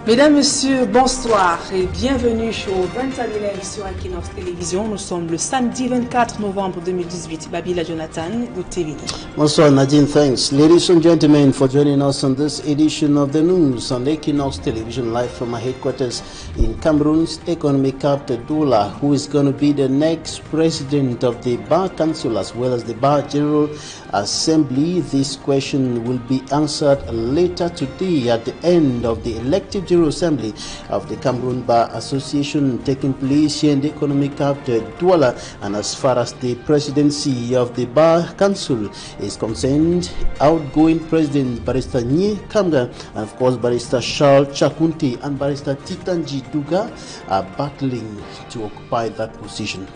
Mesdames, Messieurs, bonsoir et bienvenue au 20e live sur Equinoxe Télévision. Nous sommes le samedi 24 novembre 2018. Babila Jonathan, good evening. Bonsoir Nadine, thanks. Ladies and gentlemen for joining us on this edition of the news on Equinoxe Television live from our headquarters in Cameroon's economic capital Douala, who is going to be the next president of the Bar Council as well as the Bar General Assembly. This question will be answered later today at the end of the elective General Assembly of the Cameroon Bar Association taking place here in the economic capital Douala. And as far as the presidency of the Bar Council is concerned, outgoing President Barrister Nye Kamga and of course Barrister Charles Chakunte and Barrister Titanji Duga are battling to occupy that position.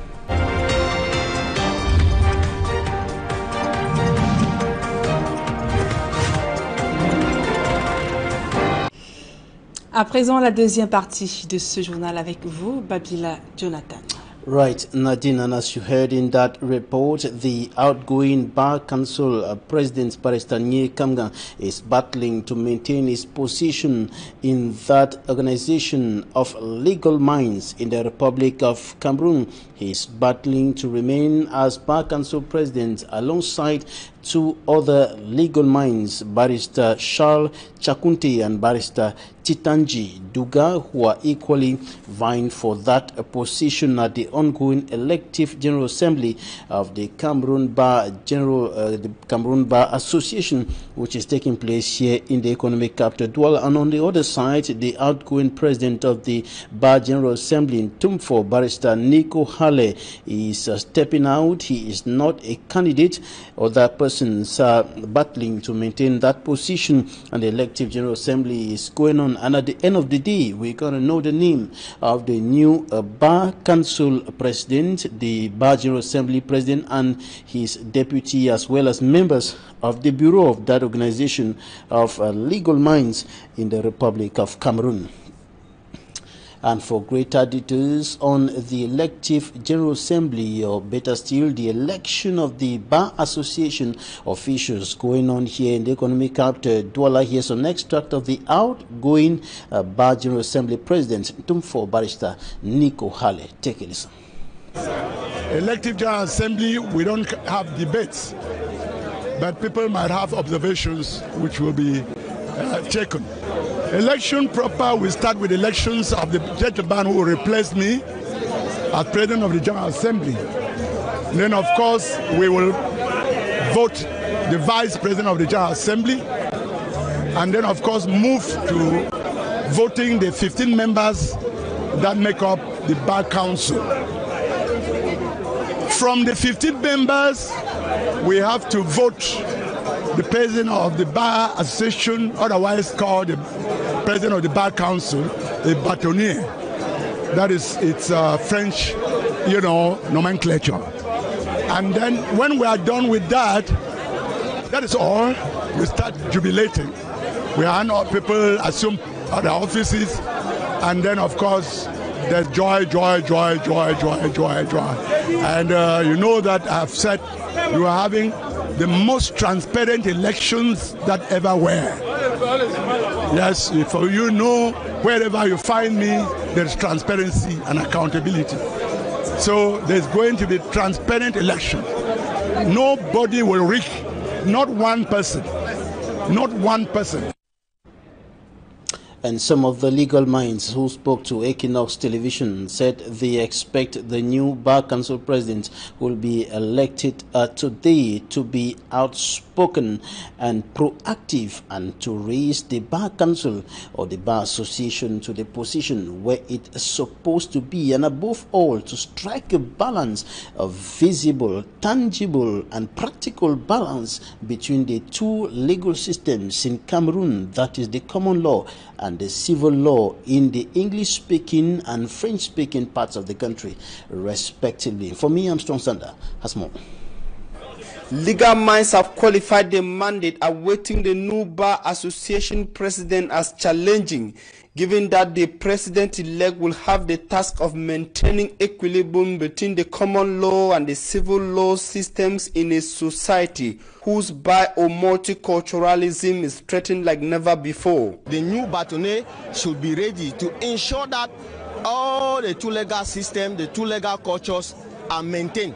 À présent, la deuxième partie de ce journal avec vous, Babila Jonathan. Right, Nadine, and as you heard in that report, the outgoing Bar Council President Barrister Nye Kamga is battling to maintain his position in that organization of legal minds in the Republic of Cameroon. He is battling to remain as Bar Council President alongside two other legal minds, Barrister Charles Chakunte and Barrister Titanji Duga, who are equally vying for that position at the ongoing elective General Assembly of the Cameroon Bar the Cameroon Bar Association, which is taking place here in the economic capital Douala. And on the other side, the outgoing president of the Bar General Assembly in Tumfo, Barrister Nico Hale, is stepping out. He is not a candidate. Other persons are battling to maintain that position, and the elective General Assembly is going on. And at the end of the day, we're going to know the name of the new Bar Council President, the Bar General Assembly President, and his deputy, as well as members of the Bureau of that organization of legal minds in the Republic of Cameroon. And for greater details on the elective General Assembly, or better still, the election of the Bar Association officials going on here in the economic capital Douala, here's an extract of the outgoing Bar General Assembly President, Tumfo Barrister Nico Hale. Take a listen. Elective General Assembly, we don't have debates, but people might have observations which will be taken. Election proper will start with elections of the gentleman who will replace me as President of the General Assembly. Then, of course, we will vote the Vice President of the General Assembly, and then, of course, move to voting the 15 members that make up the Bar Council. From the 15 members, we have to vote the President of the Bar Association, otherwise called the President of the Bar Council, a bâtonnier. That is its French, nomenclature. And then when we are done with that, that is all. We start jubilating. We hand out, people assume other offices, and then of course there's joy, joy, joy, joy, joy, joy, joy. And you know that I've said you are having the most transparent elections that ever were. Yes, for you know, wherever you find me, there's transparency and accountability. So there's going to be transparent election. Nobody will rig, not one person, not one person. And some of the legal minds who spoke to Equinoxe Television said they expect the new Bar Council President who will be elected today to be outspoken and proactive and to raise the Bar Council or the Bar Association to the position where it's supposed to be, and above all to strike a balance of visible, tangible and practical balance between the two legal systems in Cameroon, that is the common law and the civil law in the English-speaking and French-speaking parts of the country, respectively. For me, Armstrong Sander has more. Legal minds have qualified the mandate awaiting the new Bar Association president as challenging given that the president-elect will have the task of maintaining equilibrium between the common law and the civil law systems in a society whose bi- or multiculturalism is threatened like never before. The new bâtonnier should be ready to ensure that all the two legal systems, the two legal cultures are maintained,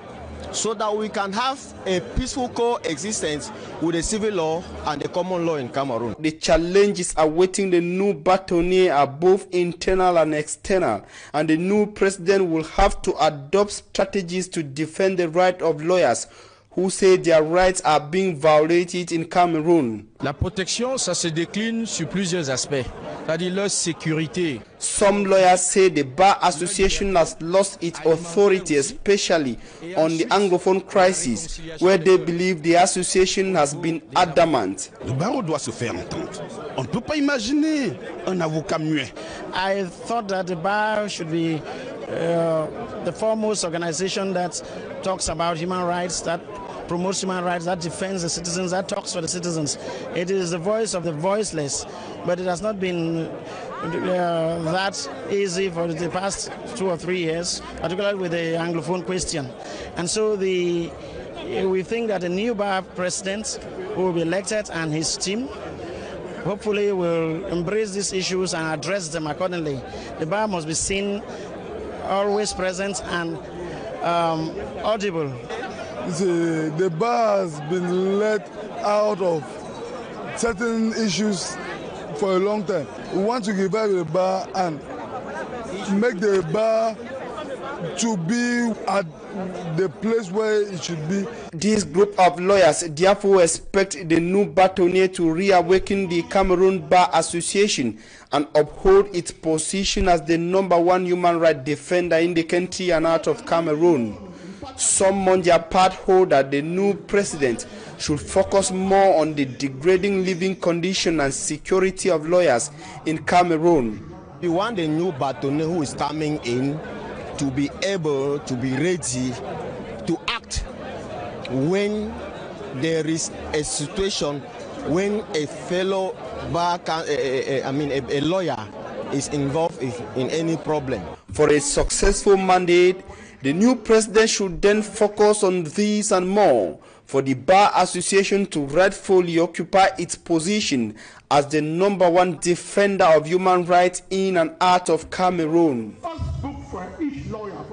so that we can have a peaceful coexistence with the civil law and the common law in Cameroon. The challenges awaiting the new bâtonnier are both internal and external, and the new president will have to adopt strategies to defend the rights of lawyers who say their rights are being violated in Cameroon. La protection, ça se décline sur plusieurs aspects, c'est-à-dire leur sécurité. Some lawyers say the Bar Association has lost its authority, especially on the Anglophone crisis, where they believe the association has been adamant. Le barreau doit se faire entendre. On ne peut pas imaginer un avocat muet. I thought that the bar should be the foremost organization that talks about human rights, that promotes human rights, that defends the citizens, that talks for the citizens. It is the voice of the voiceless, but it has not been that easy for the past 2 or 3 years, particularly with the Anglophone question. And so we think that the new bar president who will be elected and his team hopefully will embrace these issues and address them accordingly. The bar must be seen always present and audible. The bar has been let out of certain issues for a long time. We want to revive the bar and make the bar to be at the place where it should be. This group of lawyers therefore expect the new bâtonnier to reawaken the Cameroon Bar Association and uphold its position as the #1 human rights defender in the country and out of Cameroon. Some on their part hold that the new president should focus more on the degrading living condition and security of lawyers in Cameroon. We want the new bâtonnier who is coming in to be able to be ready to act when there is a situation when a fellow a lawyer is involved in any problem. For a successful mandate, the new president should then focus on these and more for the Bar Association to rightfully occupy its position as the #1 defender of human rights in and out of Cameroon.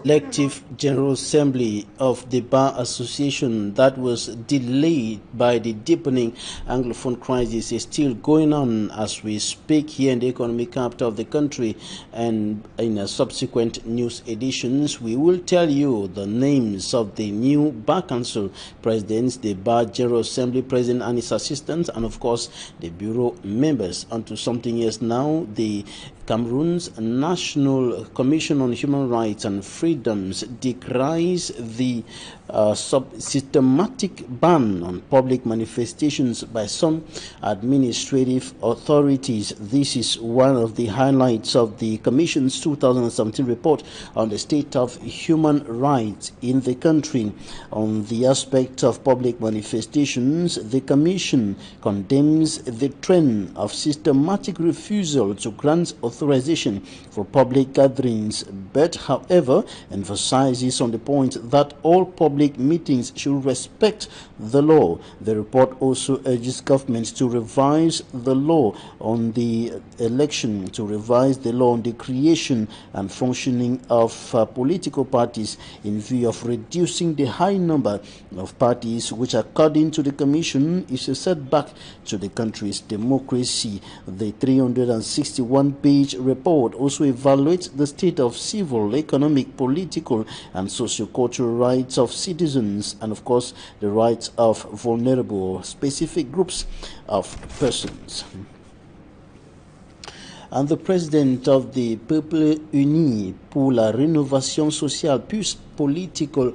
Elective General Assembly of the Bar Association that was delayed by the deepening Anglophone crisis is still going on as we speak here in the economic capital of the country, and in subsequent news editions we will tell you the names of the new Bar Council presidents, the Bar General Assembly president and his assistants, and of course the bureau members. Onto something else now. The Cameroon's National Commission on Human Rights and Freedoms decries the systematic ban on public manifestations by some administrative authorities. This is one of the highlights of the Commission's 2017 report on the state of human rights in the country. On the aspect of public manifestations, the Commission condemns the trend of systematic refusal to grant authorization for public gatherings, but however emphasizes on the point that all public meetings should respect the law. The report also urges governments to revise the law on the election, to revise the law on the creation and functioning of political parties in view of reducing the high number of parties, which according to the Commission is a setback to the country's democracy. The 361-page report also evaluates the state of civil, economic, political and socio-cultural rights of citizens, and of course the rights of vulnerable specific groups of persons. And the president of the Peuple Uni pour la Rénovation Sociale, political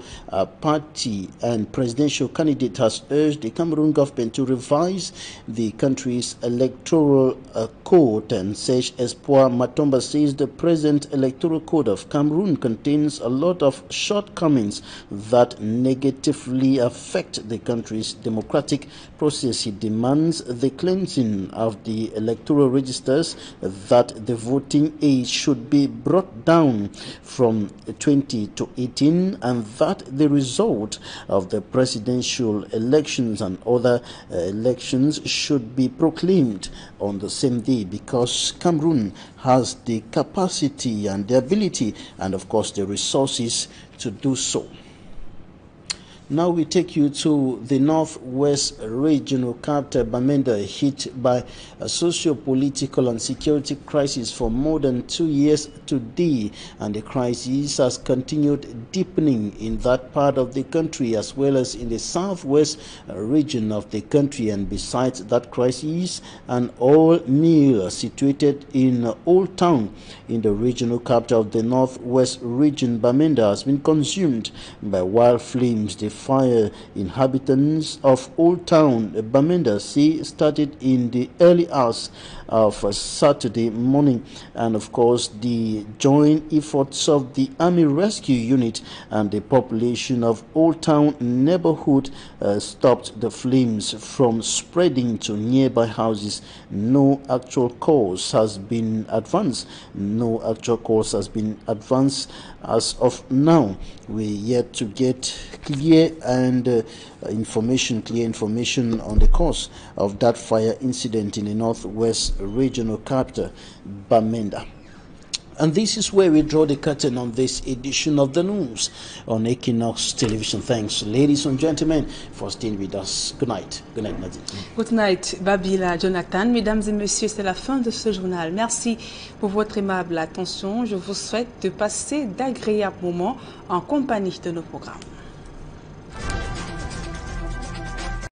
party and presidential candidate has urged the Cameroon government to revise the country's electoral code. And Serge Espoir Matomba says the present electoral code of Cameroon contains a lot of shortcomings that negatively affect the country's democratic process. He demands the cleansing of the electoral registers, that the voting age should be brought down from 20 to 18, and that the result of the presidential elections and other elections should be proclaimed on the same day, because Cameroon has the capacity and the ability and of course the resources to do so. Now we take you to the Northwest Regional capital, Bamenda, hit by a socio-political and security crisis for more than 2 years today, and the crisis has continued deepening in that part of the country as well as in the southwest region of the country. And besides that crisis, an oil mill situated in Old Town in the regional capital of the Northwest region, Bamenda, has been consumed by wild flames. The fire inhabitants of Old Town Bamenda say started in the early hours of Saturday morning, and of course the joint efforts of the Army Rescue Unit and the population of Old Town neighborhood stopped the flames from spreading to nearby houses. No actual cause has been advanced. As of now. We're yet to get clear information on the cause of that fire incident in the Northwest Regional capital, Bamenda. And this is where we draw the curtain on this edition of the news on Equinoxe Television. Thanks, ladies and gentlemen, for staying with us. Good night. Good night, Nadine. Good night, Babila, Jonathan. Mesdames et messieurs, c'est la fin de ce journal. Merci pour votre aimable attention. Je vous souhaite de passer d'agréables moments en compagnie de nos programmes.